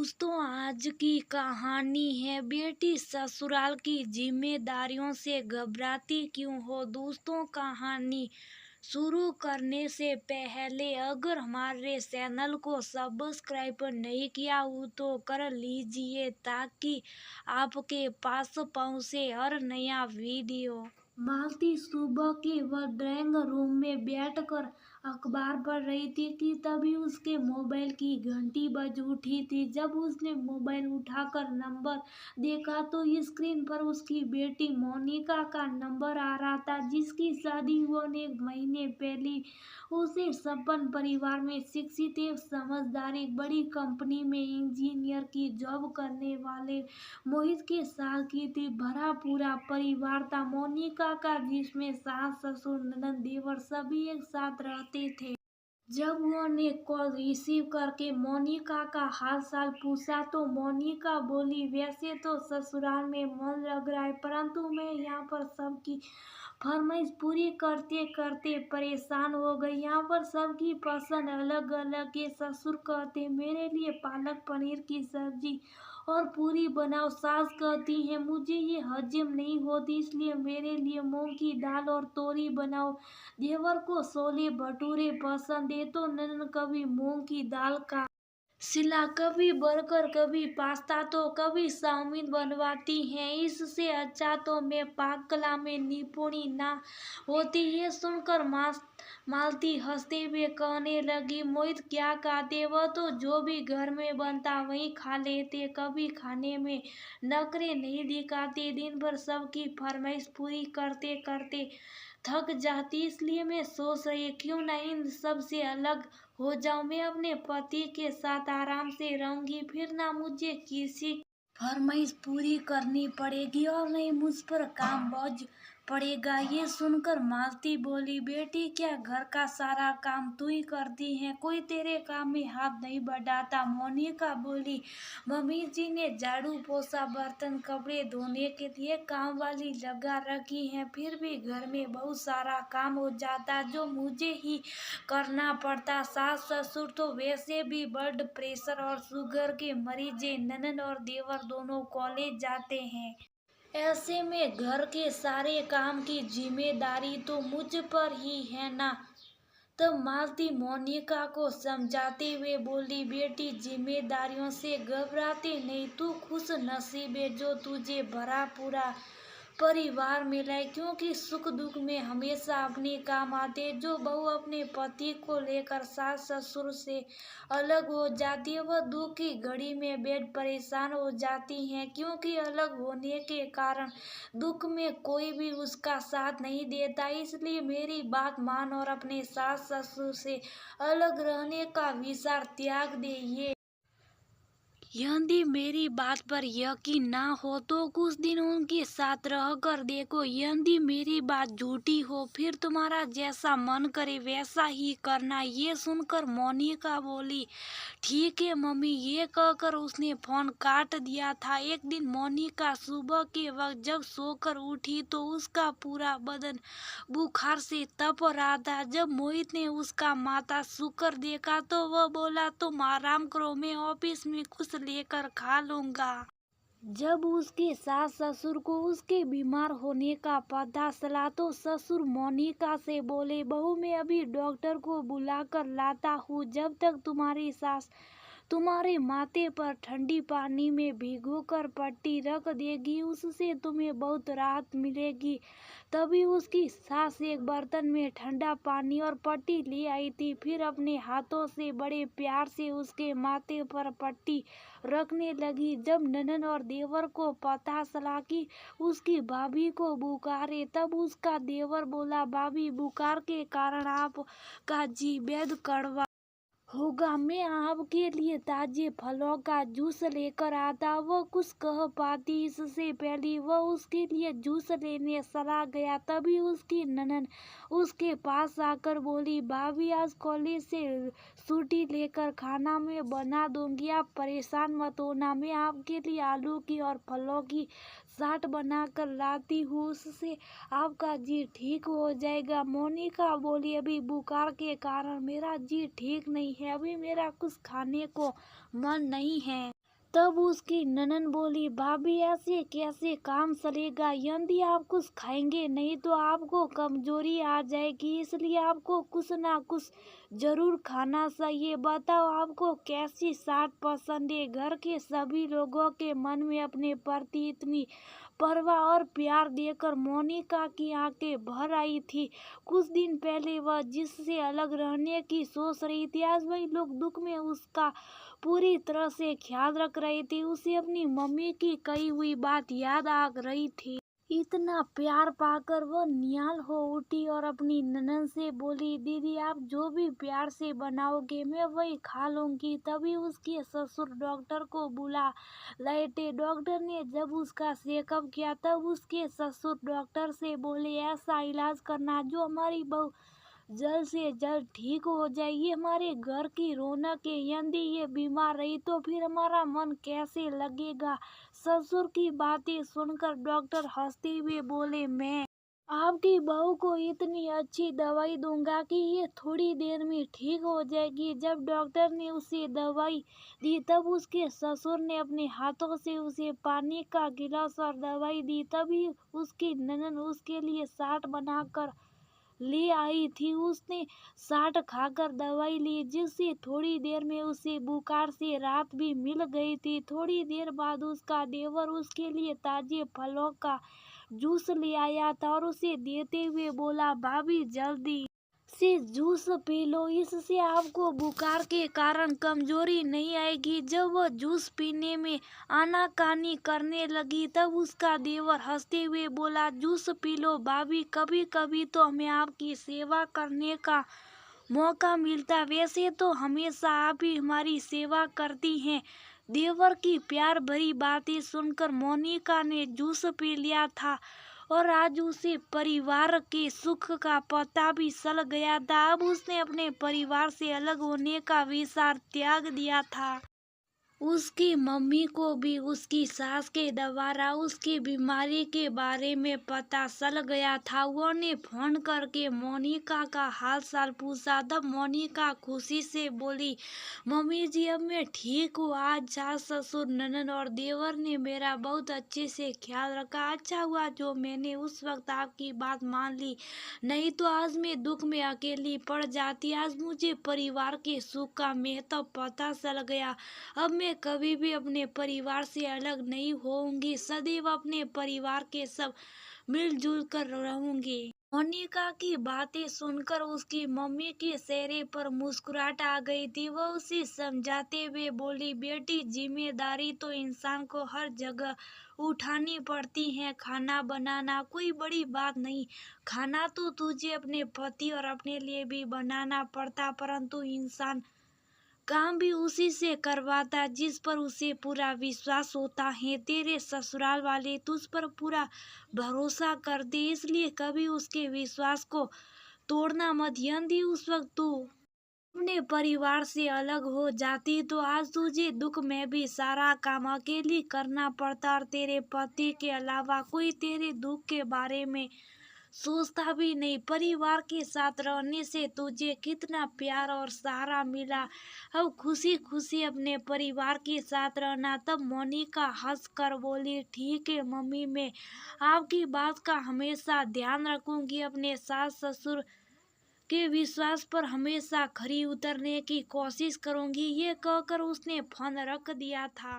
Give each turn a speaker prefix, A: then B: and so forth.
A: दोस्तों, आज की कहानी है बेटी ससुराल की जिम्मेदारियों से घबराती क्यों हो। दोस्तों, कहानी शुरू करने से पहले अगर हमारे चैनल को सब्सक्राइब नहीं किया हो तो कर लीजिए ताकि आपके पास पहुंचे हर नया वीडियो। मालती सुबह के वक्त ड्राइंग रूम में बैठकर अखबार पढ़ रही थी कि तभी उसके मोबाइल की घंटी बज उठी थी। जब उसने मोबाइल उठाकर नंबर देखा तो स्क्रीन पर उसकी बेटी मोनिका का नंबर आ रहा था, जिसकी शादी होने एक महीने पहले उसे संपन्न परिवार में शिक्षित एक समझदार एक बड़ी कंपनी में इंजीनियर की जॉब करने वाले मोहित के साथ की थी। भरा पूरा परिवार था मोनिका का, जिसमें सास ससुर ननद देवर सभी एक साथ रहते थे। जब उन्होंने कॉल रिसीव करके मोनिका का हाल चाल पूछा तो मोनिका बोली, वैसे तो ससुराल में मन लग रहा है, परंतु मैं यहाँ पर सबकी फरमाइश पूरी करते करते परेशान हो गई। यहाँ पर सबकी पसंद अलग अलग है। ससुर कहते मेरे लिए पालक पनीर की सब्जी और पूरी बनाओ, सास कहती है मुझे ये हजम नहीं होती इसलिए मेरे लिए मूंग की दाल और तोरी बनाओ। देवर को छोले भटूरे पसंद है तो ननद कभी मूंग की दाल का सिला, कभी बर्गर, कभी पास्ता तो कभी चाउमीन बनवाती हैं। इससे अच्छा तो मैं पाक कला में निपुणी ना होती। ये सुनकर मालती हंसते हुए कहने लगी, मोहित क्या कहते, वह तो जो भी घर में बनता वही खा लेते, कभी खाने में नखरे नहीं दिखाते। दिन भर सबकी फरमाइश पूरी करते करते थक जाती, इसलिए मैं सोच रही क्यों ना इन सबसे अलग हो जाऊं। मैं अपने पति के साथ आराम से रहूंगी, फिर ना मुझे किसी फरमाइश पूरी करनी पड़ेगी और नहीं मुझ पर काम बोझ पड़ेगा। ये सुनकर मालती बोली, बेटी क्या घर का सारा काम तू ही करती है, कोई तेरे काम में हाथ नहीं बढ़ाता। मोनिका बोली, मम्मी जी ने झाड़ू पोछा बर्तन कपड़े धोने के लिए काम वाली लगा रखी है, फिर भी घर में बहुत सारा काम हो जाता जो मुझे ही करना पड़ता। सास ससुर तो वैसे भी ब्लड प्रेशर और शुगर के मरीज हैं, ननद और देवर दोनों कॉलेज जाते हैं, ऐसे में घर के सारे काम की जिम्मेदारी तो मुझ पर ही है ना। तब मालती मोनिका को समझाते हुए बोली, बेटी जिम्मेदारियों से घबराते नहीं, तू खुश नसीब है जो तुझे भरा पूरा परिवार मिला है, क्योंकि सुख दुख में हमेशा अपने काम आते। जो बहू अपने पति को लेकर सास ससुर से अलग हो जाती है वह दुख की घड़ी में बेड परेशान हो जाती है, क्योंकि अलग होने के कारण दुख में कोई भी उसका साथ नहीं देता। इसलिए मेरी बात मान और अपने सास ससुर से अलग रहने का विचार त्याग दे। यदि मेरी बात पर यकीन ना हो तो कुछ दिन उनके साथ रह कर देखो। यदि मेरी बात झूठी हो फिर तुम्हारा जैसा मन करे वैसा ही करना। ये सुनकर मोनिका बोली, ठीक है मम्मी। ये कहकर उसने फोन काट दिया था। एक दिन मोनिका सुबह के वक्त जब सोकर उठी तो उसका पूरा बदन बुखार से तप रहा था। जब मोहित ने उसका माथा सूकर देखा तो वह बोला, तुम आराम करो, मैं ऑफिस में कुछ लेकर खा लूंगा। जब उसके सास ससुर को उसके बीमार होने का पता चला तो ससुर मोनिका से बोले, बहू मैं अभी डॉक्टर को बुलाकर लाता हूँ, जब तक तुम्हारी सास तुम्हारे माथे पर ठंडी पानी में भिगोकर पट्टी रख देगी उससे तुम्हें बहुत राहत मिलेगी। तभी उसकी सास एक बर्तन में ठंडा पानी और पट्टी ले आई थी, फिर अपने हाथों से बड़े प्यार से उसके माथे पर पट्टी रखने लगी। जब ननद और देवर को पता चला कि उसकी भाभी को बुखार है तब उसका देवर बोला, भाभी बुखार के कारण आपका जी बेहद कड़वा होगा, मैं आपके लिए ताजे फलों का जूस लेकर आता। वह कुछ कह पाती इससे पहले वह उसके लिए जूस लेने चला गया। तभी उसकी ननद उसके पास आकर बोली, भाभी आज कॉलेज से छुट्टी लेकर खाना मैं बना दूंगी, आप परेशान मत होना, मैं आपके लिए आलू की और फलों की चाट बना कर लाती हूँ, उससे आपका जी ठीक हो जाएगा। मोनिका बोली, अभी बुखार के कारण मेरा जी ठीक नहीं है, अभी मेरा कुछ खाने को मन नहीं है। तब उसकी ननद बोली, भाभी ऐसे कैसे काम चलेगा? यदि आप कुछ खाएंगे नहीं तो आपको कमजोरी आ जाएगी, इसलिए आपको कुछ ना कुछ जरूर खाना चाहिए। बताओ आपको कैसी साट पसंद है? घर के सभी लोगों के मन में अपने प्रति इतनी परवाह और प्यार देकर मोनिका की आंखें भर आई थी। कुछ दिन पहले वह जिससे अलग रहने की सोच रही थी, आज वही लोग दुख में उसका पूरी तरह से ख्याल रख रहे थे। उसे अपनी मम्मी की कही हुई बात याद आ रही थी। इतना प्यार पाकर वह निहाल हो उठी और अपनी ननद से बोली, दीदी आप जो भी प्यार से बनाओगे मैं वही खा लूंगी। तभी उसके ससुर डॉक्टर को बुला लाए थे। डॉक्टर ने जब उसका चेकअप किया तब उसके ससुर डॉक्टर से बोले, ऐसा इलाज करना जो हमारी बहू जल्द से जल्द ठीक हो जाए। ये हमारे घर की रौनक है, यदि ये बीमार रही तो फिर हमारा मन कैसे लगेगा? ससुर की बातें सुनकर डॉक्टर हंसते हुए बोले, मैं आपकी बहू को इतनी अच्छी दवाई दूंगा कि ये थोड़ी देर में ठीक हो जाएगी। जब डॉक्टर ने उसे दवाई दी तब उसके ससुर ने अपने हाथों से उसे पानी का गिलास और दवाई दी। तभी उसकी ननद उसके लिए चाट बनाकर ले आई थी। उसने साठ खाकर दवाई ली, जिससे थोड़ी देर में उसे बुखार से राहत भी मिल गई थी। थोड़ी देर बाद उसका देवर उसके लिए ताजे फलों का जूस ले आया था और उसे देते हुए बोला, भाभी जल्दी से जूस पी लो, इससे आपको बुखार के कारण कमजोरी नहीं आएगी। जब वह जूस पीने में आनाकानी करने लगी तब उसका देवर हंसते हुए बोला, जूस पी लो भाभी, कभी कभी तो हमें आपकी सेवा करने का मौका मिलता, वैसे तो हमेशा आप ही हमारी सेवा करती हैं। देवर की प्यार भरी बातें सुनकर मोनिका ने जूस पी लिया था और आज उसे परिवार के सुख का पता भी चल गया था। अब उसने अपने परिवार से अलग होने का विचार त्याग दिया था। उसकी मम्मी को भी उसकी सास के द्वारा उसकी बीमारी के बारे में पता चल गया था। उन्होंने फोन करके मोनिका का हाल चाल पूछा। तब मोनिका खुशी से बोली, मम्मी जी अब मैं ठीक हूँ। आज सास ससुर ननद और देवर ने मेरा बहुत अच्छे से ख्याल रखा। अच्छा हुआ जो मैंने उस वक्त आपकी बात मान ली, नहीं तो आज मैं दुख में अकेली पड़ जाती। आज मुझे परिवार के सुख का महत्व पता चल गया। अब मैं कभी भी अपने परिवार से अलग नहीं होऊंगी, सदैव अपने परिवार के सब मिलजुल कर रहूंगी। मोनिका की बातें सुनकर उसकी मम्मी के चेहरे पर मुस्कुराहट आ गई थी। वह उसे समझाते हुए बोली, बेटी जिम्मेदारी तो इंसान को हर जगह उठानी पड़ती है। खाना बनाना कोई बड़ी बात नहीं, खाना तो तुझे अपने पति और अपने लिए भी बनाना पड़ता, परंतु इंसान काम भी उसी से करवाता जिस पर उसे पूरा विश्वास होता है। तेरे ससुराल वाले तुझ पर पूरा भरोसा करते, इसलिए कभी उसके विश्वास को तोड़ना मत। यदि उस वक्त तू अपने परिवार से अलग हो जाती तो आज तुझे दुख में भी सारा काम अकेली करना पड़ता और तेरे पति के अलावा कोई तेरे दुख के बारे में सोचता भी नहीं। परिवार के साथ रहने से तुझे कितना प्यार और सहारा मिला। अब खुशी खुशी अपने परिवार के साथ रहना। तब मोनिका हंस कर बोली, ठीक है मम्मी, मैं आपकी बात का हमेशा ध्यान रखूंगी। अपने सास ससुर के विश्वास पर हमेशा खरी उतरने की कोशिश करूंगी। ये कहकर उसने फोन रख दिया था।